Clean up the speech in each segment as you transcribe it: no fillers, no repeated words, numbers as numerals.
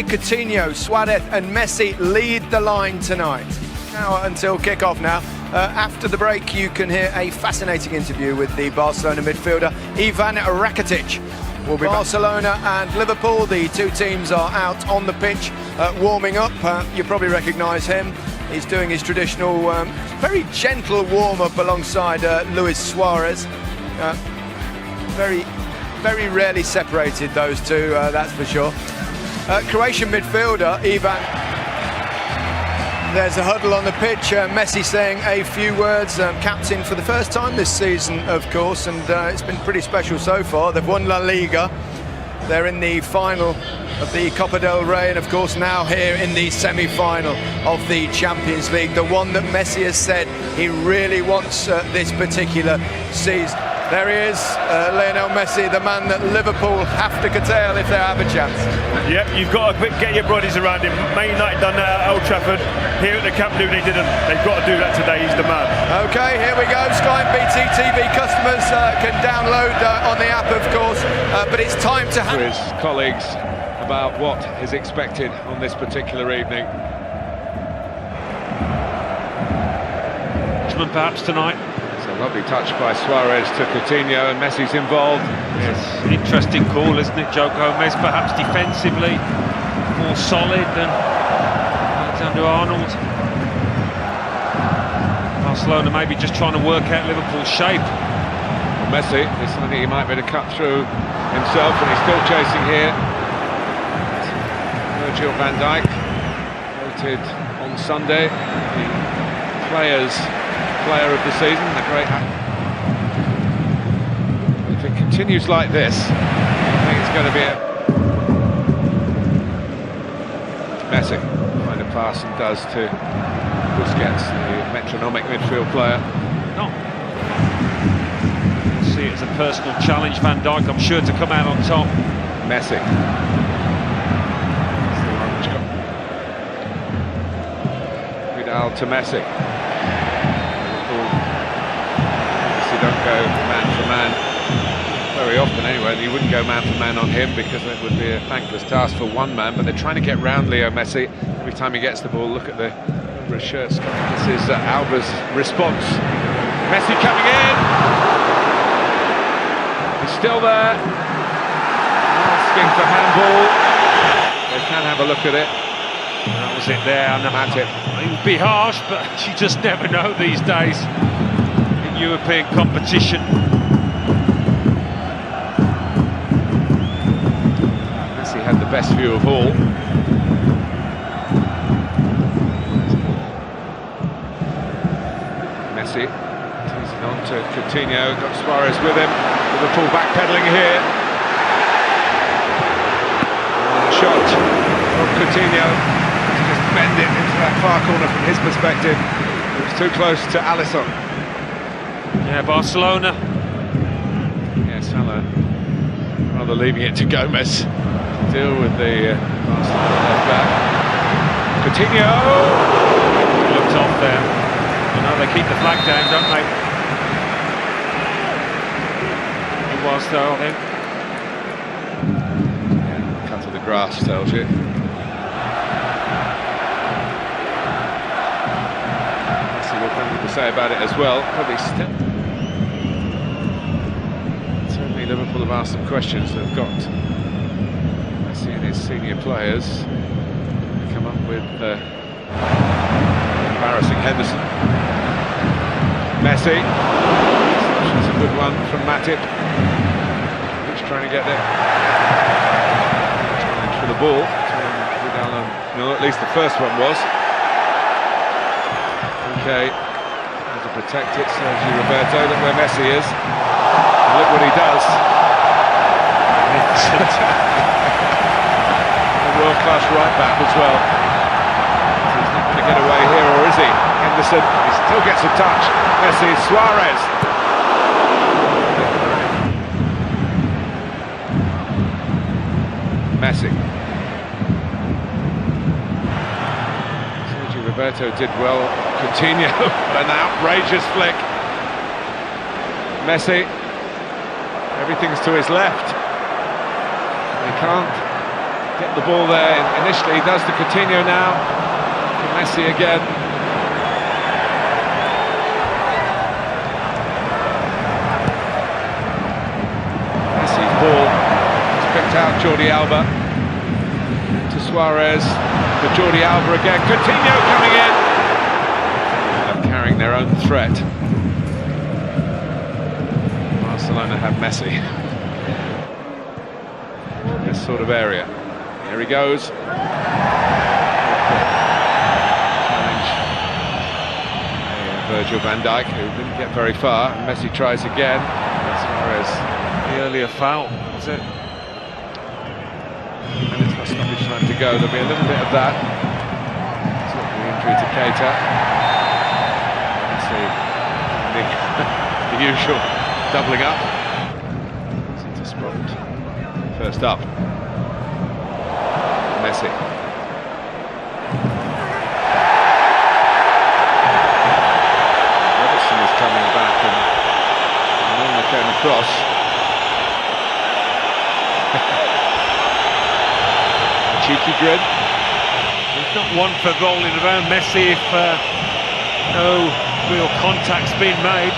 Messi, Coutinho, Suarez and Messi lead the line tonight. Now until kick-off now. After the break, you can hear a fascinating interview with the Barcelona midfielder Ivan Rakitic. We'll be Barcelona and Liverpool. The two teams are out on the pitch warming up. You probably recognise him. He's doing his traditional, very gentle warm-up alongside Luis Suarez. Very rarely separated, those two, that's for sure. Croatian midfielder Ivan. There's a huddle on the pitch. Messi saying a few words. Captain for the first time this season, of course, and it's been pretty special so far. They've won La Liga. They're in the final of the Copa del Rey, and of course now here in the semi-final of the Champions League, the one that Messi has said he really wants this particular season. There he is, Lionel Messi, the man that Liverpool have to curtail if they have a chance. Yep, you've got to get your bodies around him. Man United done that at Old Trafford. Here at the Camp Nou they didn't. They've got to do that today. He's the man. Okay, here we go. Sky and BT TV customers can download on the app, of course, but it's time to to his colleagues about what is expected on this particular evening. Perhaps tonight. It's a lovely touch by Suarez to Coutinho, and Messi's involved. Yes, interesting call, isn't it, Joe Gomez? Perhaps defensively more solid than Alexander-Arnold. Barcelona maybe just trying to work out Liverpool's shape. Messi is something he might be able to cut through himself, and he's still chasing here. Virgil van Dijk, voted on Sunday the player of the season, a great. If it continues like this, I think it's going to be Messi find a pass and does to Busquets, the metronomic midfield player. No. See it as a personal challenge, Van Dijk, I'm sure, to come out on top. Messi. Vidal to Messi. Don't go man for man very often anyway, and you wouldn't go man for man on him because it would be a thankless task for one man, but they're trying to get round Leo Messi every time he gets the ball. Look at the number of shirts. This is Alba's response. Messi coming in, he's still there, asking for handball. They can have a look at it. That was it there. Matip. It would be harsh, but you just never know these days. European competition. Messi had the best view of all. Messi teasing on to Coutinho, got Suarez with him. Liverpool backpedaling here. And a shot from Coutinho. Just bend it into that far corner from his perspective. It was too close to Alisson. Yeah, Barcelona. Yes, Salah rather leaving it to Gomez to deal with the Barcelona left back. Coutinho! Looked off there. You know, they keep the flag down, don't they? It was, though, I think. Yeah, cut of the grass tells you. Messi will have to say about it as well. Probably certainly Liverpool have asked some questions. They've got Messi and his senior players come up with embarrassing Henderson. Messi, it's a good one from Matip. He's trying to get there. Challenge for the ball. No, at least the first one was. Okay, to protect it, Sergio Roberto. Look where Messi is. And look what he does. A world-class right back as well. He's not going to get away here, or is he? Henderson, he still gets a touch. Messi, Suarez. Messi. Sergio Roberto did well. Coutinho, an outrageous flick. Messi, everything's to his left. He can't get the ball there initially. He does to Coutinho now. Messi again. Messi's ball. It's picked out Jordi Alba. To Suarez. To Jordi Alba again. Coutinho coming in. Carrying their own threat. Barcelona have Messi. This sort of area. Here he goes. Challenge. Virgil van Dijk, who didn't get very far. And Messi tries again. Suarez. The earlier foul, was it? And it's got stoppage time to go. There'll be a little bit of that. The injury to Keita. Messi. The usual doubling up. Into spot. First up. Messi. Robertson is coming back and Milner came across. Cheeky grin. He's not one for rolling around Messi if no real contact's been made.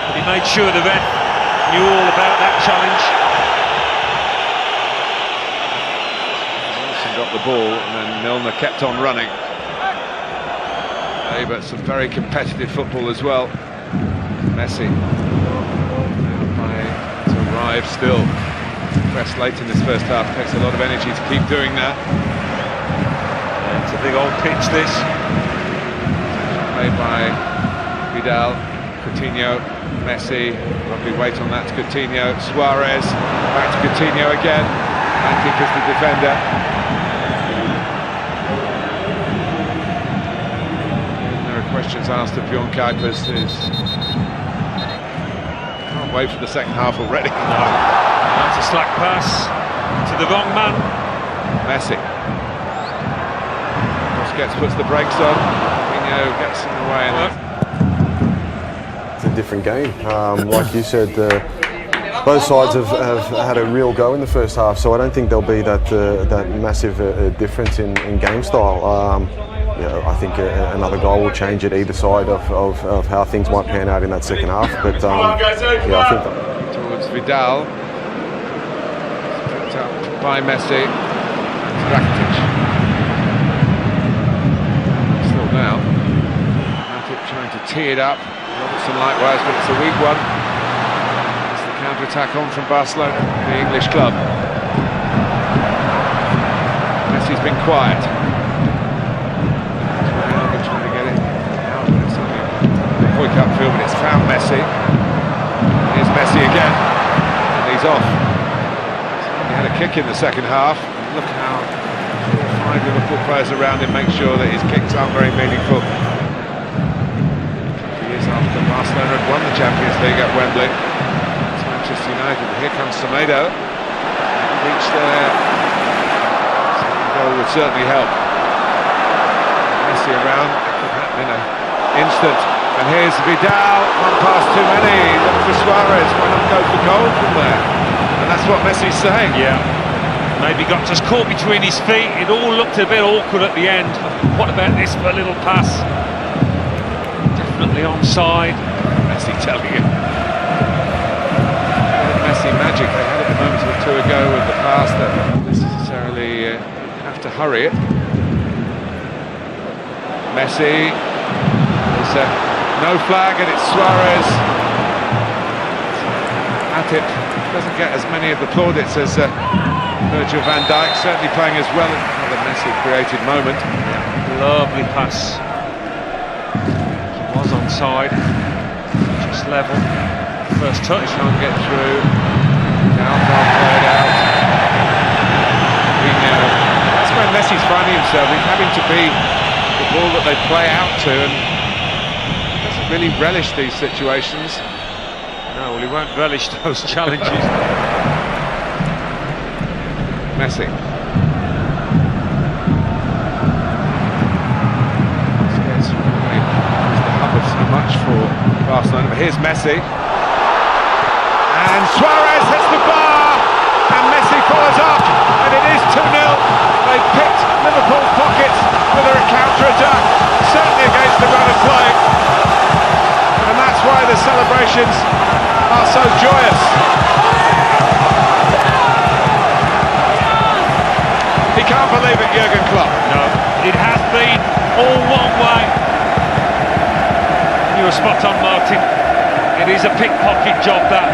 But he made sure the ref knew all about that challenge. Got the ball and then Milner kept on running. But some very competitive football as well. Messi to arrive still. Press late in this first half, takes a lot of energy to keep doing that. It's a big old pitch this. Played by Vidal, Coutinho, Messi, lovely weight on that to Coutinho, Suarez, back to Coutinho again, Antic as the defender. Questions asked of Bjorn Kuipers is can't wait for the second half already. No, that's a slack pass to the wrong man. Messi. Busquets puts the brakes on. Coutinho gets in the way. It's a different game. Like you said, both sides have had a real go in the first half, so I don't think there'll be that massive difference in game style. I think another goal will change at either side of how things might pan out in that second half. But I think towards Vidal, picked up by Messi, Rakitic. Still now. Rakitic trying to tee it up. Robertson likewise, but it's a weak one. It's the counter-attack on from Barcelona, the English club. Messi's been quiet. Upfield, but it's found Messi. Here's Messi again, and he's off. He had a kick in the second half. Look how 5 Liverpool players around him make sure that his kicks aren't very meaningful. 20 years after Barcelona had won the Champions League at Wembley, it's Manchester United. Here comes Semedo. Reach there. Second goal would certainly help. Messi around. It could happen in an instant. And here's Vidal, one pass too many, look for Suarez, why not go for goal from there? And that's what Messi's saying. Yeah, maybe got just caught between his feet, it all looked a bit awkward at the end. What about this for a little pass? Definitely onside. Messi telling you. Messi magic, they had it a moment or two ago with the pass that don't necessarily have to hurry it. Messi, there's no flag, and it's Suarez. Atip doesn't get as many of the plaudits as Virgil van Dijk, certainly playing as well in the Messi created moment. Yeah, lovely pass. It was onside, just level. First touch. Can't get through. Now can't play it out. That's where Messi's finding himself. He's having to be the ball that they play out to, and really relish these situations. No, well, he won't relish those challenges. Messi. It's the hub of so much for Barcelona, but here's Messi. And Suarez hits the bar, and Messi follows up, and it is 2-0. They picked Liverpool's pockets for their counter-attack, certainly against the run of play. And that's why the celebrations are so joyous. He can't believe it, Jurgen Klopp. No, it has been all one way. You were spot on, Martin. It is a pickpocket job, that.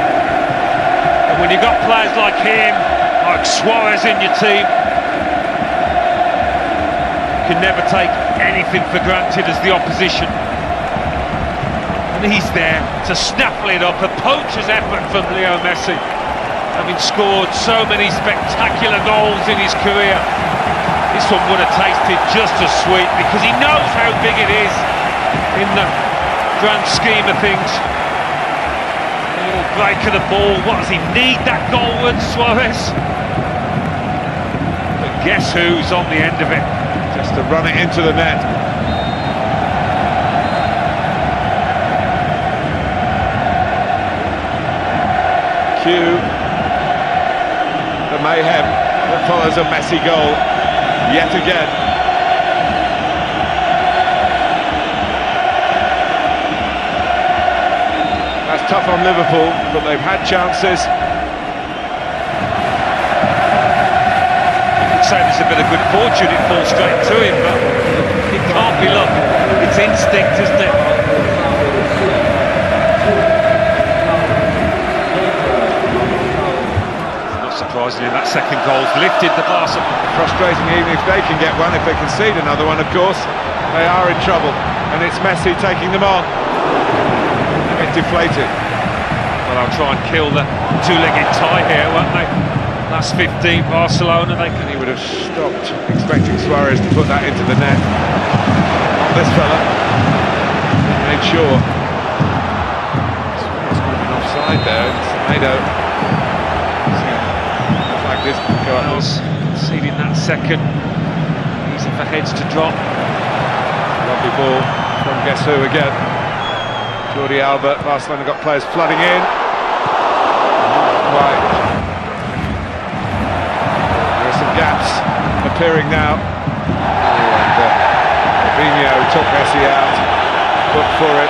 And when you've got players like him, like Suarez in your team, you can never take anything for granted as the opposition. And he's there to snaffle it up, a poacher's effort from Lionel Messi, having scored so many spectacular goals in his career. This one would have tasted just as sweet, because he knows how big it is in the grand scheme of things. A little break of the ball. What does he need, that goalward, Suarez? But guess who's on the end of it? Just to run it into the net. Cue the mayhem that follows a Messi goal yet again. That's tough on Liverpool, but they've had chances. You could say there's a bit of good fortune, it falls straight to him, but it can't be luck. It's instinct, isn't it? Surprisingly, that second goal's lifted the Barca. Frustrating even if they can get one. If they concede another one, of course, they are in trouble. And it's Messi taking them on. A bit deflated. Well, I'll try and kill the two-legged tie here, won't they? Last 15, Barcelona, they can... He would have stopped expecting Suarez to put that into the net. Not this fella. He made sure. Suarez would have been offside there. Semedo. This go was conceding that second. Easy for heads to drop. Lovely ball from guess who again. Jordi Alba. Barcelona got players flooding in. Right. There are some gaps appearing now. And Fabinho took Messi out. Looked for it.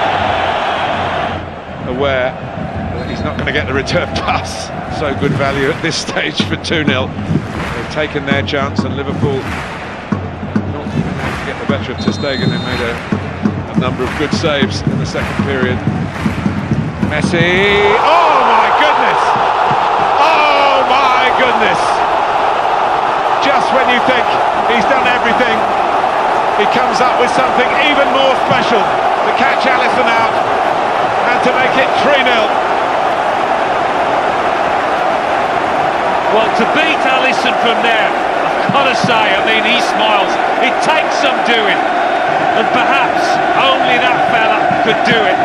Aware that he's not going to get the return pass. So good value at this stage for 2-0. They've taken their chance, and Liverpool not been able to get the better of Ter Stegen. They made a number of good saves in the second period. Messi, oh my goodness! Oh my goodness! Just when you think he's done everything, he comes up with something even more special to catch Alisson out and to make it 3-0. Well, to beat Alisson from there, I've got to say, I mean, he smiles. It takes some doing, and perhaps only that fella could do it.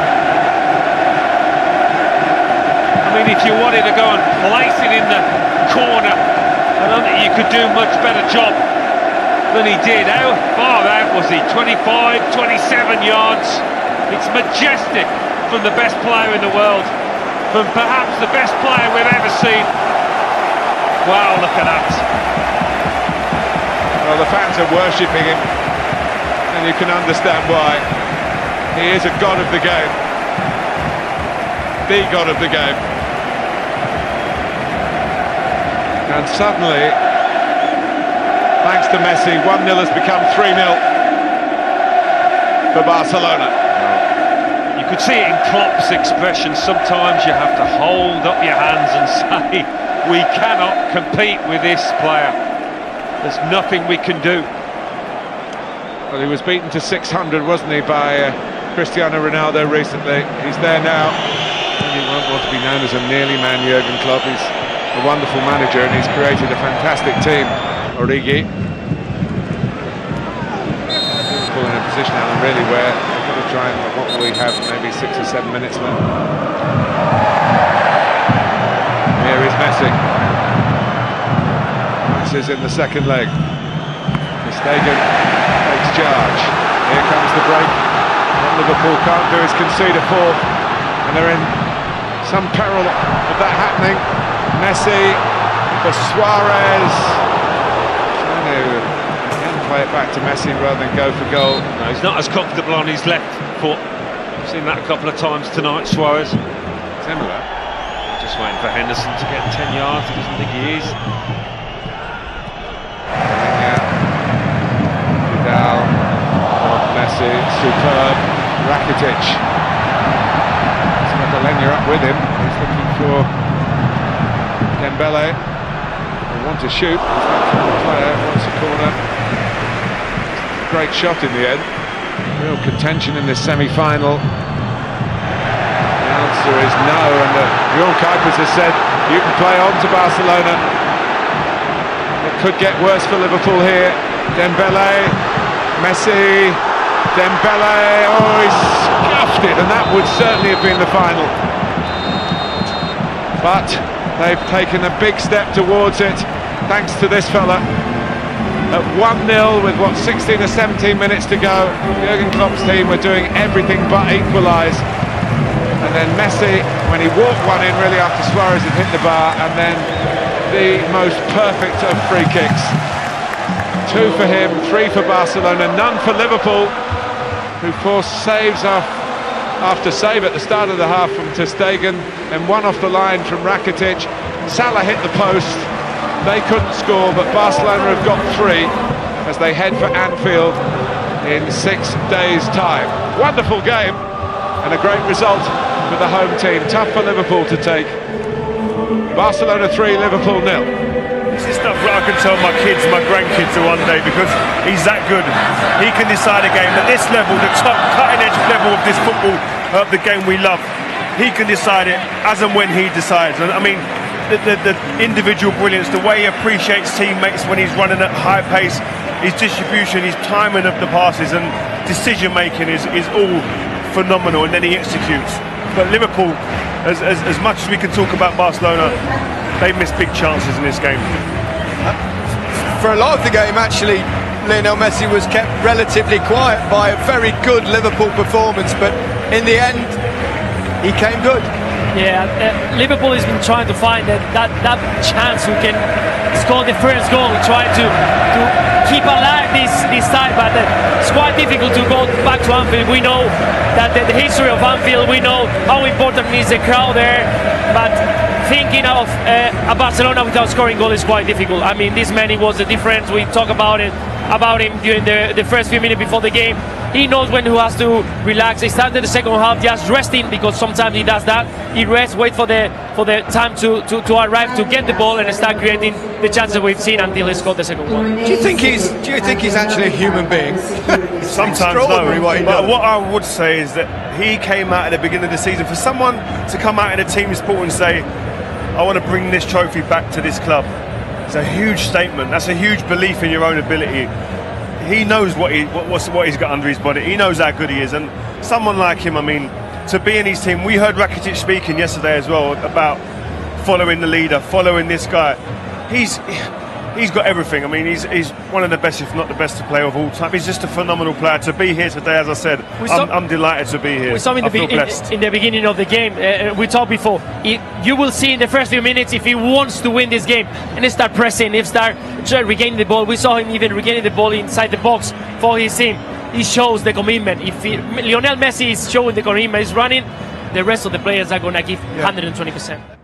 I mean, if you wanted to go and place it in the corner, I don't think you could do a much better job than he did. How far out was he? 25, 27 yards. It's majestic from the best player in the world, from perhaps the best player we've ever seen. Wow, look at that. Well, the fans are worshipping him, and you can understand why. He is a god of the game. The god of the game. And suddenly, thanks to Messi, 1-0 has become 3-0 for Barcelona. You could see it in Klopp's expression. Sometimes you have to hold up your hands and say, we cannot compete with this player. There's nothing we can do. Well, he was beaten to 600, wasn't he, by Cristiano Ronaldo recently. He's there now. And he won't want to be known as a nearly man, Jurgen Klopp. He's a wonderful manager, and he's created a fantastic team. Origi. Liverpool in a position, Alan, really where they've got to try and, what will we have, maybe 6 or 7 minutes left. Here is Messi. This is in the second leg. Ter Stegen takes charge. Here comes the break. What Liverpool can't do is concede a fourth, and they're in some peril of that happening. Messi for Suarez. again play it back to Messi rather than go for goal. No, he's not as comfortable on his left foot. I've seen that a couple of times tonight, Suarez. Similar. Just waiting for Henderson to get 10 yards. He doesn't think he is. Vidal, Messi, superb. Rakitic. Lenya up with him. He's looking for Dembele. They want to shoot. The player wants a corner. Great shot in the end. Real contention in this semi-final. The answer is no, and Jurgen Klopp has said you can play on to Barcelona. It could get worse for Liverpool here. Dembele, Messi. Dembele, oh, he scuffed it, and that would certainly have been the final. But they've taken a big step towards it, thanks to this fella. At 1-0 with, 16 or 17 minutes to go, Jurgen Klopp's team were doing everything but equalise. And then Messi, when he walked one in really after Suarez had hit the bar, and then the most perfect of free kicks. 2 for him, 3 for Barcelona, none for Liverpool, who forced saves after save at the start of the half from ter Stegen, and one off the line from Rakitic. Salah hit the post, they couldn't score, but Barcelona have got 3 as they head for Anfield in 6 days' time. Wonderful game and a great result for the home team. Tough for Liverpool to take. Barcelona 3, Liverpool 0. This is stuff I can tell my kids, my grandkids one day, because he's that good. He can decide a game at this level, the top cutting-edge level of this football, the game we love. He can decide it as and when he decides. And I mean, the individual brilliance, the way he appreciates teammates when he's running at high pace, his distribution, his timing of the passes and decision-making is all phenomenal, and then he executes. But Liverpool, as much as we can talk about Barcelona, they missed big chances in this game. For a lot of the game, actually, Lionel Messi was kept relatively quiet by a very good Liverpool performance, but in the end, he came good. Yeah, Liverpool has been trying to find that chance who can score the first goal, trying to keep alive this side, but it's quite difficult to go back to Anfield. We know that the history of Anfield, we know how important is the crowd there, but thinking of a Barcelona without scoring goal is quite difficult. I mean, this man, he was the difference. We talk about him during the first few minutes before the game. He knows when he has to relax. He started the second half just resting, because sometimes he does that. He rests, wait for the time to arrive to get the ball and start creating the chances we've seen until he scored the second one. Do you think he's actually a human being? Sometimes no. But what I would say is that he came out at the beginning of the season. For someone to come out in a team sport and say, I want to bring this trophy back to this club, it's a huge statement. That's a huge belief in your own ability. He knows what he's got under his body. He knows how good he is, and someone like him, I mean, to be in his team. We heard Rakitic speaking yesterday as well about following the leader, following this guy. He's got everything. I mean, he's one of the best, if not the best, to play of all time. He's just a phenomenal player. To be here today, as I said, I'm delighted to be here. We saw him in the beginning of the game. We talked before. You will see in the first few minutes if he wants to win this game and he start pressing, if start regaining the ball. We saw him even regaining the ball inside the box for his team. He shows the commitment. If Lionel Messi is showing the commitment, he's running, the rest of the players are going to give 120%.